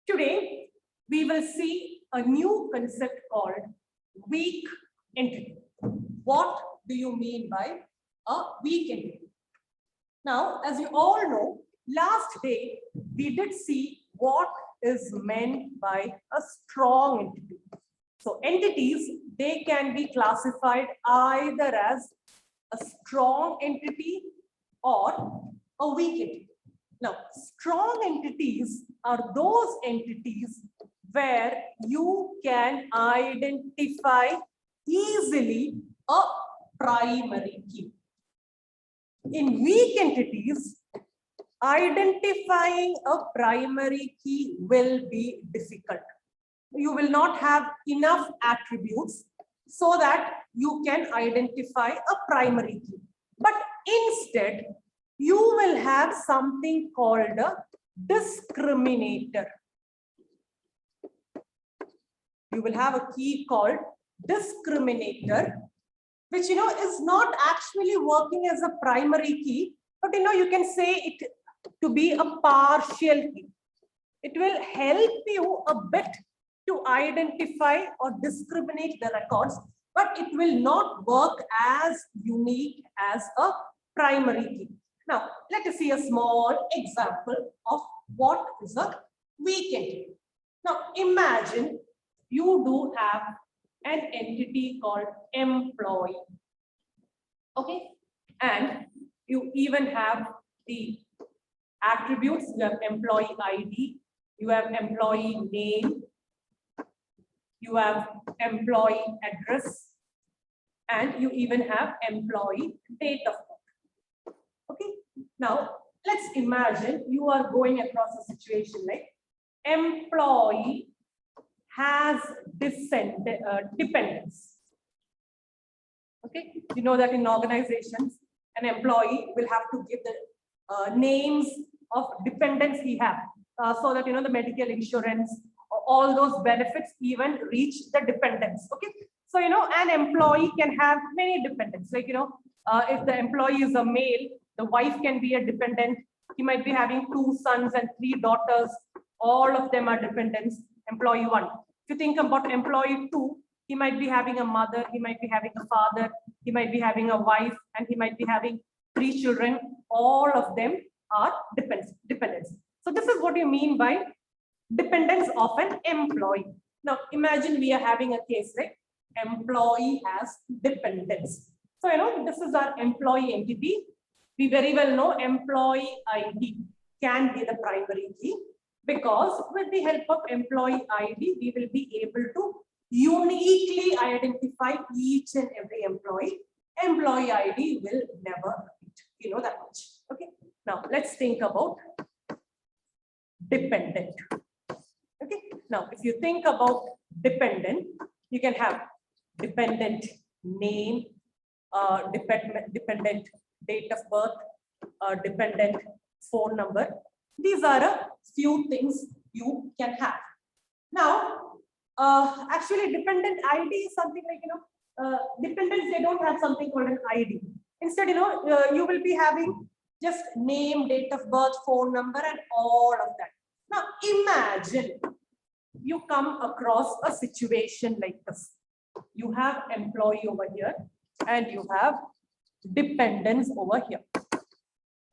Today, we will see a new concept called weak entity. What do you mean by a weak entity? Now, as you all know, last day we did see what is meant by a strong entity. So entities, they can be classified either as a strong entity or a weak entity. Now, strong entities are those entities where you can identify easily a primary key. In weak entities, identifying a primary key will be difficult. You will not have enough attributes so that you can identify a primary key. But instead, you will have something called a discriminator. You will have a key called discriminator, which is not actually working as a primary key, but you can say it to be a partial key. It will help you a bit to identify or discriminate the records, but it will not work as unique as a primary key. Now, let us see a small example of what is a weak entity. Now, imagine you do have an entity called employee. Okay, and you even have the attributes. You have employee ID, you have employee name, you have employee address, and you even have employee date of birth. Okay, now let's imagine you are going across a situation like employee has dependents. Okay, you know that in organizations, an employee will have to give the names of dependents he has, so that the medical insurance, all those benefits even reach the dependents. Okay, so an employee can have many dependents. Like if the employee is a male, the wife can be a dependent. He might be having 2 sons and 3 daughters. All of them are dependents. Employee 1. If you think about employee 2, he might be having a mother, he might be having a father, he might be having a wife, and he might be having 3 children. All of them are dependents. So this is what you mean by dependence of an employee. Now imagine we are having a case like employee has dependents. So this is our employee entity. We very well know employee ID can be the primary key, because with the help of employee ID, we will be able to uniquely identify each and every employee. Employee ID will never repeat. That much. Okay. Now let's think about dependent. Okay. Now, if you think about dependent, you can have dependent name, dependent date of birth, dependent phone number. These are a few things you can have. Now, actually, dependent ID is something like, dependents, they don't have something called an ID. Instead, you will be having just name, date of birth, phone number, and all of that. Now, imagine you come across a situation like this. You have employee over here, and you have dependents over here.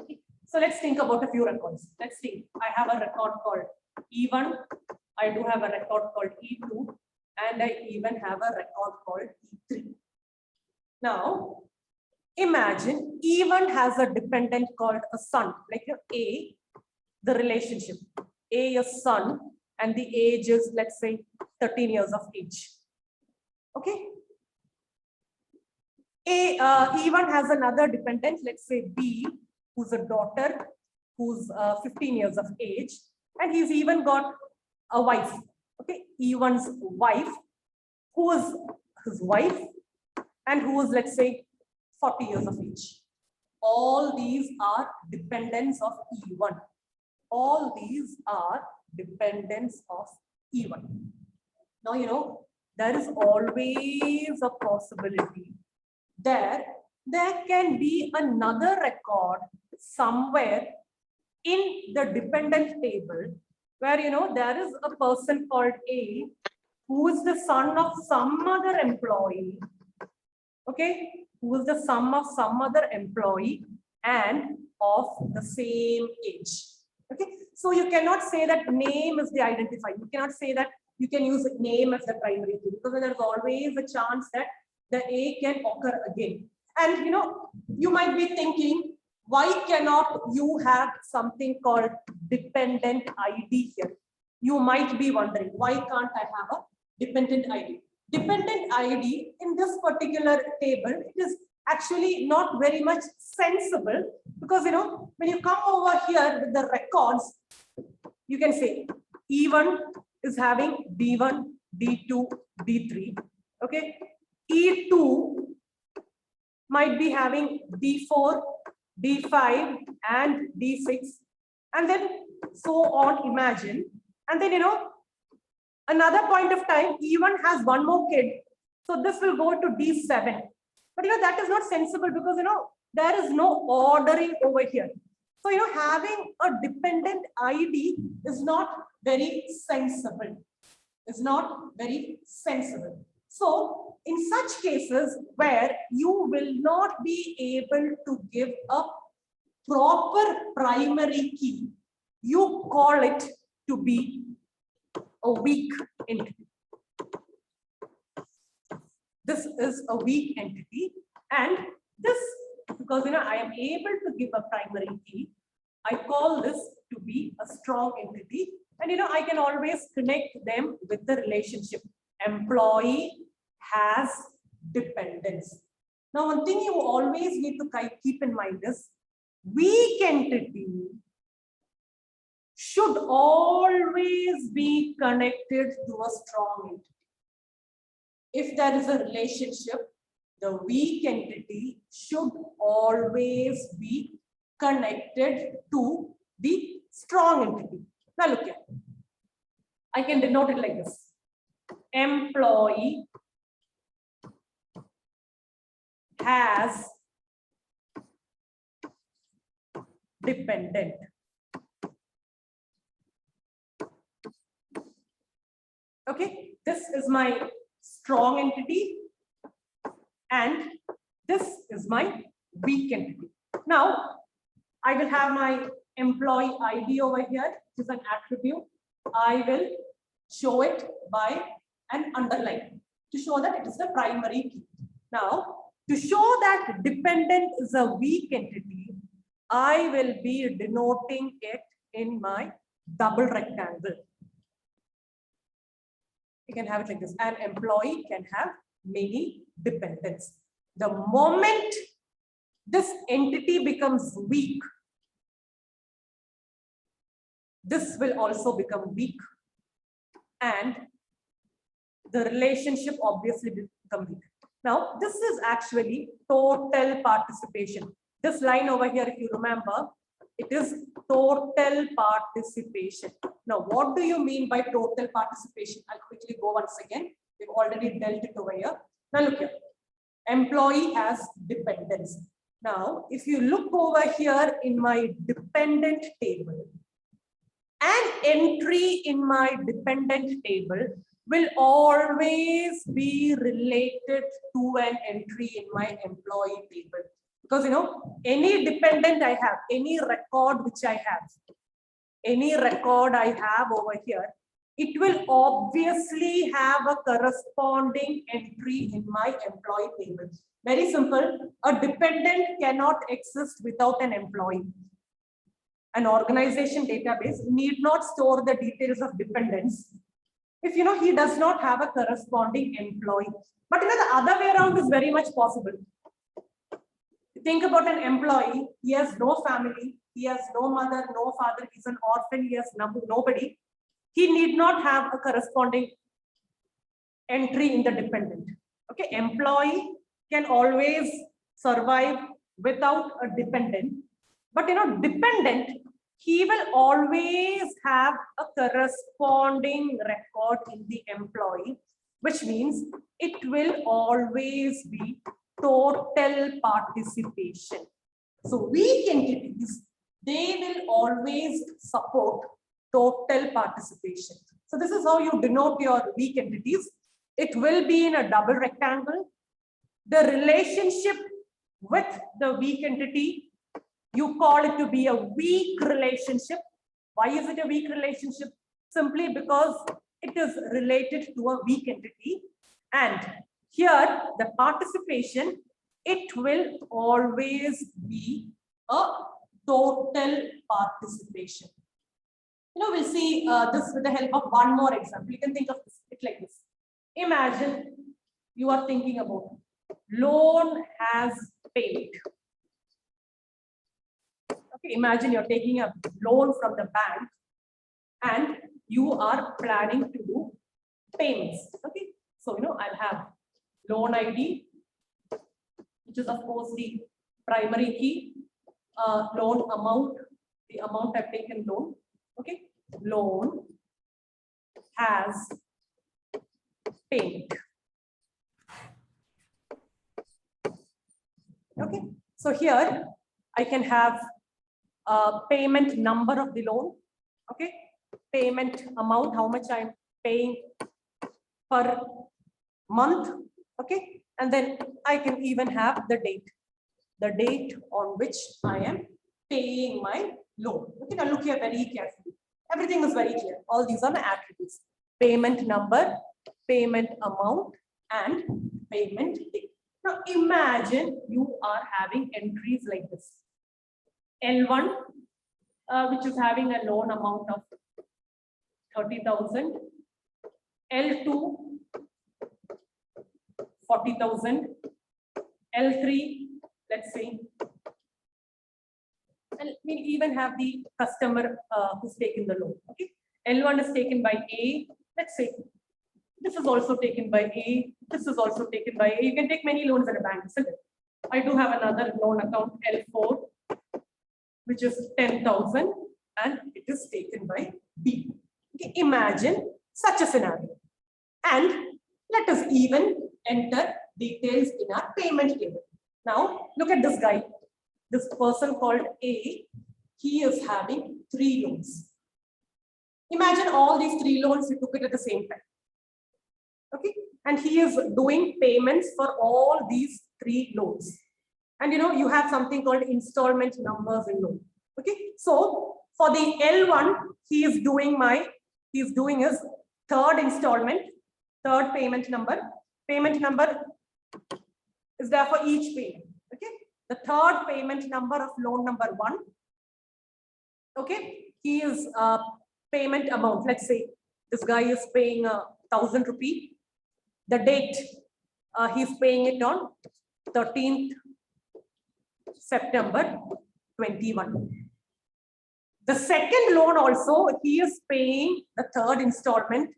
Okay. So let's think about a few records. Let's see. I have a record called E1. I do have a record called E2, and I even have a record called E3. Now, imagine E1 has a dependent called a son, like A, the relationship. A is son, and the age is, let's say, 13 years of age. Okay. E1 has another dependent, let's say B, who's a daughter, who's 15 years of age, and he's even got a wife. Okay, E1's wife, who is his wife, and who is, let's say, 40 years of age. All these are dependents of E1. All these are dependents of E1. Now, there is always a possibility there can be another record somewhere in the dependent table where, there is a person called A who is the son of some other employee, okay, who is the son of some other employee and of the same age. Okay, so you cannot say that name is the identifier. You cannot say that you can use name as the primary key, because there's always a chance that the A can occur again. And you might be thinking, why cannot you have something called dependent ID here? You might be wondering, why can't I have a dependent ID? Dependent ID in this particular table, it is actually not very much sensible, because when you come over here with the records, you can say E1 is having D1, D2, D3. Okay, E2 might be having D4, D5, and D6, and then so on. Imagine, and then another point of time, E1 has one more kid, so this will go to D7. But that is not sensible, because there is no ordering over here. So having a dependent ID is not very sensible. It's not very sensible. So in such cases where you will not be able to give a proper primary key, you call it to be a weak entity. This is a weak entity, and this, because I am able to give a primary key, I call this to be a strong entity, and I can always connect them with the relationship. Employee has dependence. Now, one thing you always need to keep in mind is weak entity should always be connected to a strong entity. If there is a relationship, the weak entity should always be connected to the strong entity. Now look here. I can denote it like this. Employee has dependent. Okay, this is my strong entity and this is my weak entity. Now, I will have my employee ID over here, which is an attribute. I will show it by an underline to show that it is the primary key. Now, to show that dependent is a weak entity, I will be denoting it in my double rectangle. You can have it like this. An employee can have many dependents. The moment this entity becomes weak, this will also become weak, and the relationship obviously become weak. Now, this is actually total participation. This line over here, if you remember, it is total participation. Now, what do you mean by total participation? I'll quickly go once again. We've already dealt it over here. Now, look here. Employee has dependents. Now, if you look over here in my dependent table, an entry in my dependent table will always be related to an entry in my employee table. Because, any dependent I have, any record which I have, any record I have over here, it will obviously have a corresponding entry in my employee table. Very simple. A dependent cannot exist without an employee. An organization database need not store the details of dependents if he does not have a corresponding employee. But the other way around is very much possible. Think about an employee. He has no family. He has no mother, no father. He's an orphan. He has nobody. He need not have a corresponding entry in the dependent. Okay, employee can always survive without a dependent. But dependent, he will always have a corresponding record in the employee, which means it will always be total participation. So weak entities, they will always support total participation. So this is how you denote your weak entities. It will be in a double rectangle. The relationship with the weak entity, you call it to be a weak relationship. Why is it a weak relationship? Simply because it is related to a weak entity. And here, the participation, it will always be a total participation. We'll see this with the help of one more example. You can think of it like this. Imagine you are thinking about loan has paid. Okay, imagine you're taking a loan from the bank and you are planning to do payments. Okay, so I'll have loan ID, which is of course the primary key, loan amount, the amount I've taken loan. Okay, loan has paid. Okay, so here I can have a payment number of the loan. Okay, payment amount, how much I'm paying per month. Okay, and then I can even have the date on which I am paying my loan. Okay, now look here very carefully. Everything is very clear. All these are the attributes: payment number, payment amount, and payment date. Now imagine you are having entries like this. L1, which is having a loan amount of 30,000. L2, 40,000. L3, let's say. And we even have the customer who's taken the loan. Okay, L1 is taken by A. Let's say this is also taken by A. This is also taken by A. You can take many loans at a bank, isn't it? I do have another loan account L4, which is 10,000, and it is taken by B. Okay, imagine such a scenario. And let us even enter details in our payment table. Now, look at this guy. This person called A, he is having 3 loans. Imagine all these 3 loans, he took it at the same time. Okay, and he is doing payments for all these 3 loans. And you have something called installment numbers in loan. Okay, so for the L1, he is doing his third installment, third payment number. Payment number is there for each payment. Okay, the third payment number of loan number 1. Okay, he is payment amount. Let's say this guy is paying 1,000 rupee. The date he's paying it on 13th September 21. The second loan also, he is paying the third installment.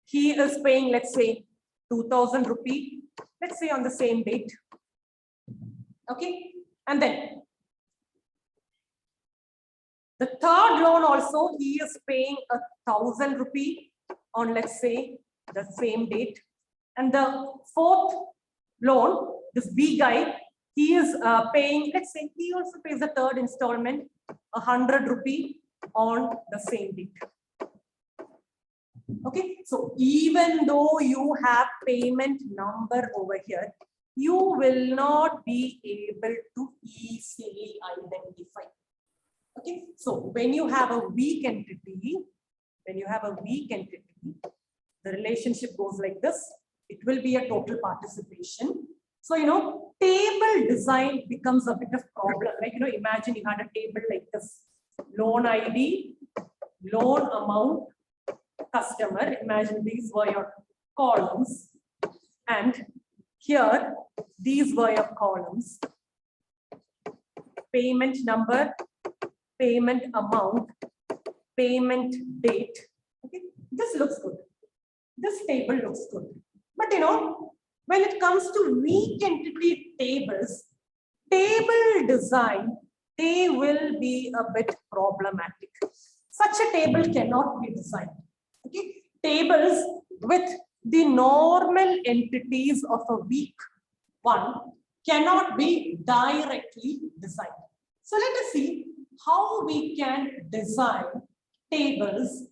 He is paying, let's say, 2,000 rupee. Let's say on the same date. Okay, and then the third loan also, he is paying 1,000 rupee on, let's say, the same date. And the fourth loan, this B guy, he is paying, let's say, he also pays the third installment, 100 rupee on the same date. Okay, so even though you have payment number over here, you will not be able to easily identify. Okay, so when you have a weak entity, the relationship goes like this. It will be a total participation. So, table design becomes a bit of problem. Like, imagine you had a table like this: loan ID, loan amount, customer. Imagine these were your columns, and here these were your columns: payment number, payment amount, payment date. Okay, this looks good. This table looks good. But when it comes to weak entity tables, table design, they will be a bit problematic. Such a table cannot be designed. Okay, tables with the normal entities of a weak one cannot be directly designed. So let us see how we can design tables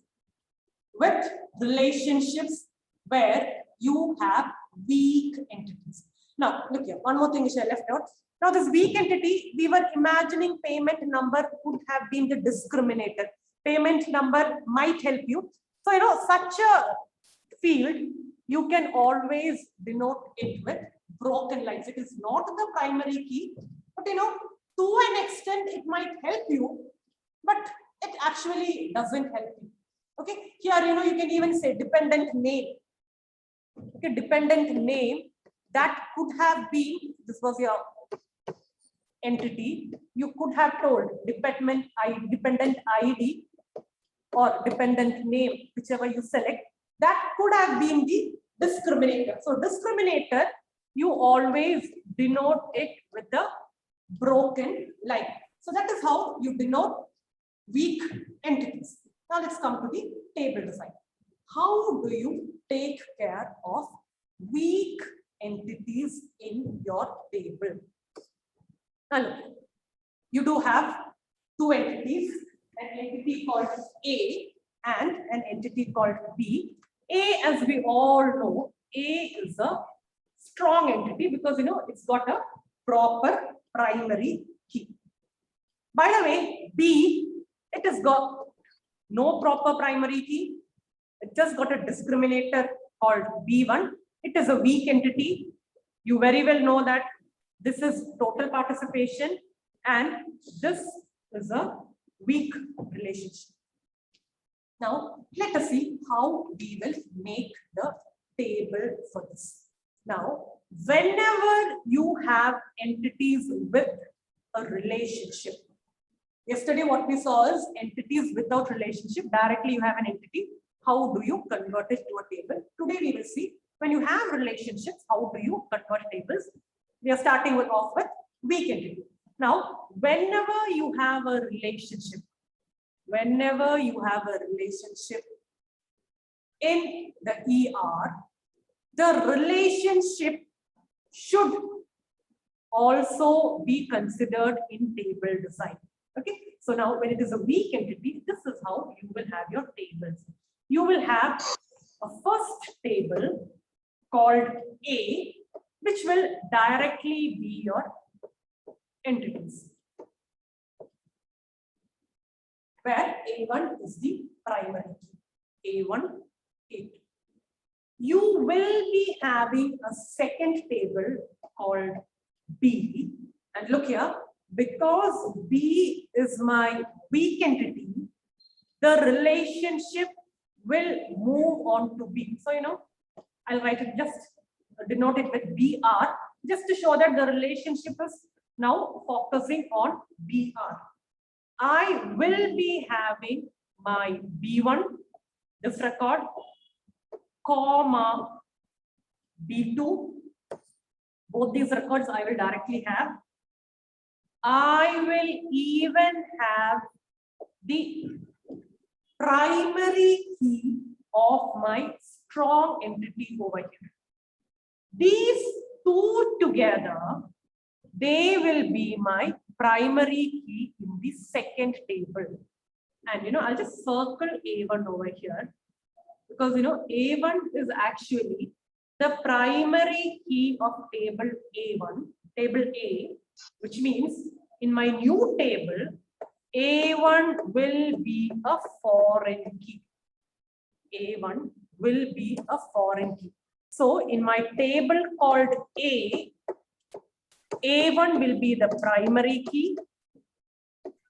with relationships where you have weak entities. Now, look here, one more thing which I left out. Now, this weak entity, we were imagining payment number could have been the discriminator. Payment number might help you. So, such a field, you can always denote it with broken lines. It is not the primary key, but to an extent, it might help you, but it actually doesn't help you. Okay, here, you can even say dependent name. Okay, dependent name that could have been, this was your entity, you could have told dependent ID or dependent name, whichever you select, that could have been the discriminator. So discriminator, you always denote it with the broken line. So that is how you denote weak entities. Now let's come to the table design. How do you take care of weak entities in your table? Now look, you do have two entities, an entity called A and an entity called B. A, as we all know, A is a strong entity because it's got a proper primary key. By the way, B, it has got no proper primary key. It just got a discriminator called B1. It is a weak entity. You very well know that this is total participation and this is a weak relationship. Now, let us see how we will make the table for this. Now, whenever you have entities with a relationship, yesterday what we saw is entities without relationship, directly you have an entity, how do you convert it to a table? Today we will see when you have relationships, how do you convert tables? We are starting off with weak entity. Now, whenever you have a relationship in the ER, the relationship should also be considered in table design. Okay, so now when it is a weak entity, this is how you will have your tables. You will have a first table called A, which will directly be your entities, where A1 is the primary key, A1, A2. You will be having a second table called B, and look here, because B is my weak entity, the relationship will move on to B. So, I'll write it, just denote it with BR, just to show that the relationship is now focusing on BR. I will be having my B1, this record, comma B2. Both these records I will directly have. I will even have the primary key of my strong entity over here. These two together, they will be my primary key in the second table. And I'll just circle A1 over here because A1 is actually the primary key of table A1, table A, which means in my new table, A1 will be a foreign key. A1 will be a foreign key. So in my table called A, A1 will be the primary key.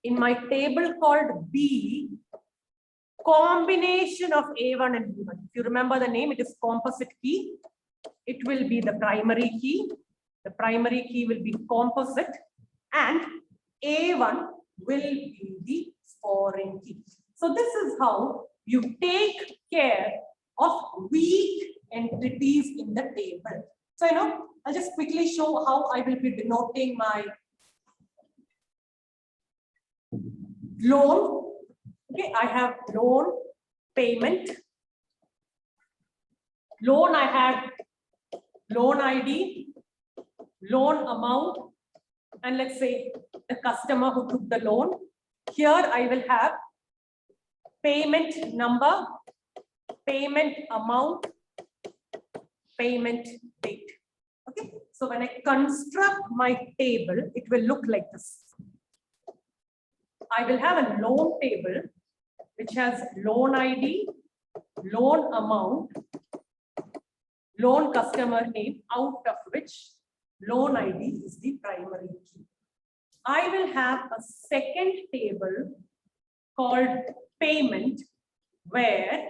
In my table called B, combination of A1 and B1. If you remember the name, it is composite key. It will be the primary key. The primary key will be composite and A1 will be the foreign key. So this is how you take care of weak entities in the table. So, I'll just quickly show how I will be denoting my loan. Okay, I have loan, payment, loan, I have loan ID, loan amount, and let's say the customer who took the loan. Here I will have payment number, payment amount, payment date. Okay, so when I construct my table, it will look like this. I will have a loan table which has loan ID, loan amount, loan customer name, out of which loan ID is the primary key. I will have a second table called payment, where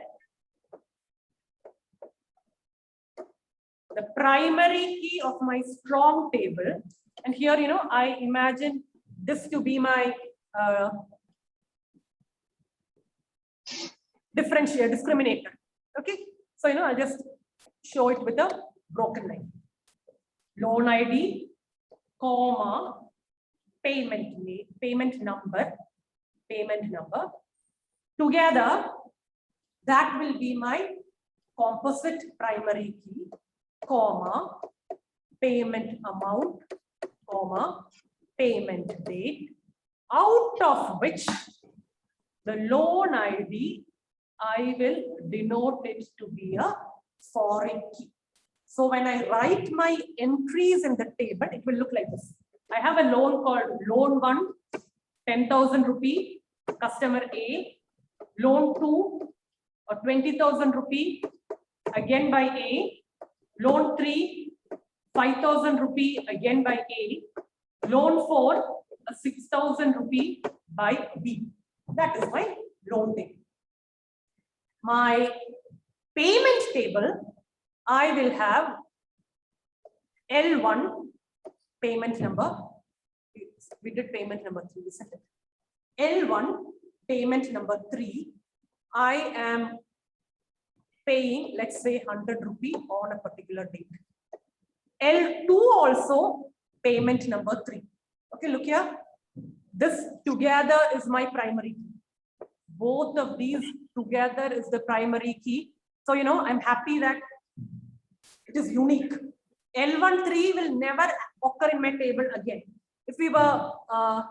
the primary key of my strong table, and here, I imagine this to be my discriminator. Okay, so I'll just show it with a broken line. Loan ID, comma, payment name, payment number. Together, that will be my composite primary key, comma, payment amount, comma, payment date, out of which the loan ID, I will denote it to be a foreign key. So when I write my entries in the table, it will look like this. I have a loan called loan 1, 10,000 rupee, customer A, loan 2, or 20,000 rupee, again by A, loan 3, 5,000 rupee, again by A, loan 4, 6,000 rupee by B. That is my loan table. My payment table, I will have L1 payment number. We did payment number 3, isn't it? L1 payment number 3. I am paying, let's say, 100 rupee on a particular date. L2 also payment number 3. Okay, look here. This together is my primary key. Both of these together is the primary key. So, I'm happy that it is unique. L13 will never occur in my table again. If we were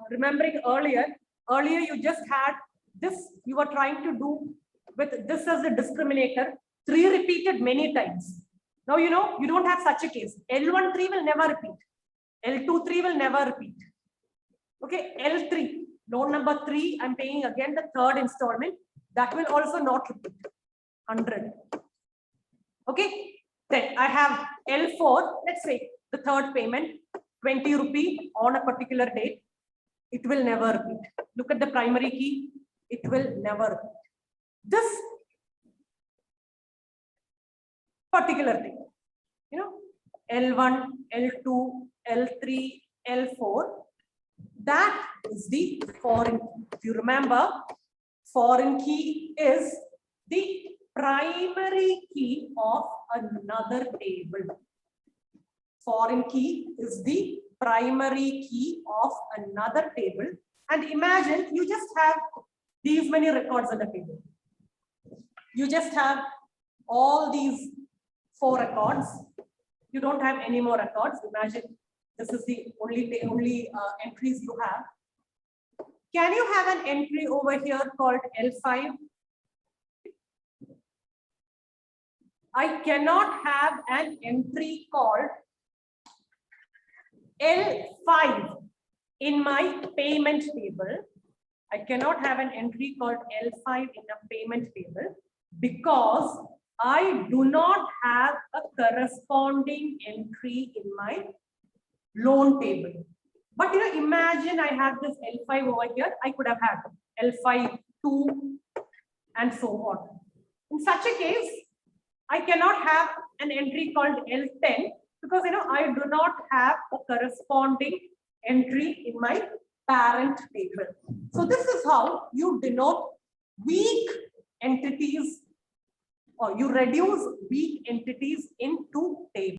remembering earlier you just had this, you were trying to do with this as a discriminator, 3 repeated many times. Now, you don't have such a case. L13 will never repeat. L23 will never repeat. Okay, L3, loan number 3, I'm paying again the third installment. That will also not repeat. 100. Okay, then I have L4, let's say the third payment, 20 rupee on a particular date. It will never repeat. Look at the primary key. It will never repeat. This particular thing, L1, L2, L3, L4, that is the foreign key. If you remember, foreign key is the primary key of another table. Foreign key is the primary key of another table. And imagine you just have these many records on the table. You just have all these 4 records. You don't have any more records. Imagine this is the only entries you have. Can you have an entry over here called L5? I cannot have an entry called L5 in my payment table. I cannot have an entry called L5 in a payment table because I do not have a corresponding entry in my loan table. But imagine I have this L5 over here. I could have had L5, 2, and so on. In such a case, I cannot have an entry called L10 because I do not have a corresponding entry in my parent table. So this is how you denote weak entities, or you reduce weak entities into tables.